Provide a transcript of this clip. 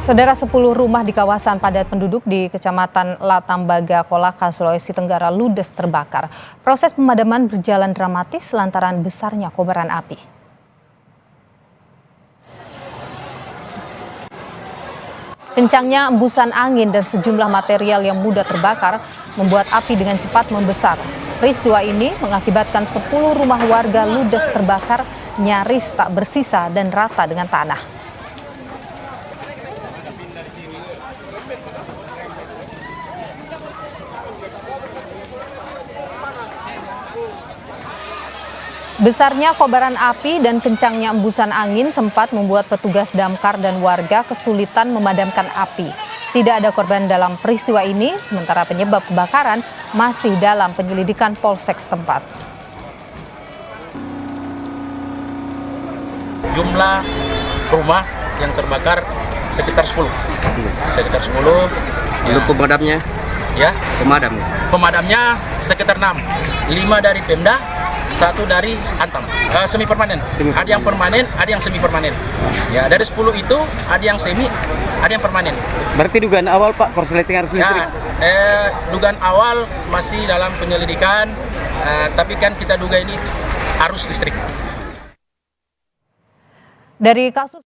Saudara, 10 rumah di kawasan padat penduduk di Kecamatan Latambaga, Kolaka, Sulawesi Tenggara ludes terbakar. Proses pemadaman berjalan dramatis lantaran besarnya kobaran api. Kencangnya embusan angin dan sejumlah material yang mudah terbakar membuat api dengan cepat membesar. Peristiwa ini mengakibatkan 10 rumah warga ludes terbakar, nyaris tak bersisa dan rata dengan tanah. Besarnya kobaran api dan kencangnya embusan angin sempat membuat petugas damkar dan warga kesulitan memadamkan api. Tidak ada korban dalam peristiwa ini, sementara penyebab kebakaran masih dalam penyelidikan Polsek setempat. Jumlah rumah yang terbakar sekitar 10. Untuk pemadamnya? Ya. Pemadamnya sekitar 6. 5 dari Pemda, 1 dari Antam. Semi permanen. Ada yang permanen, ada yang semi permanen. Ya, dari 10 itu ada yang semi, ada yang permanen. Berarti dugaan awal Pak, korsleting arus listrik? Dugaan awal masih dalam penyelidikan, tapi kan kita duga ini arus listrik. Dari kasus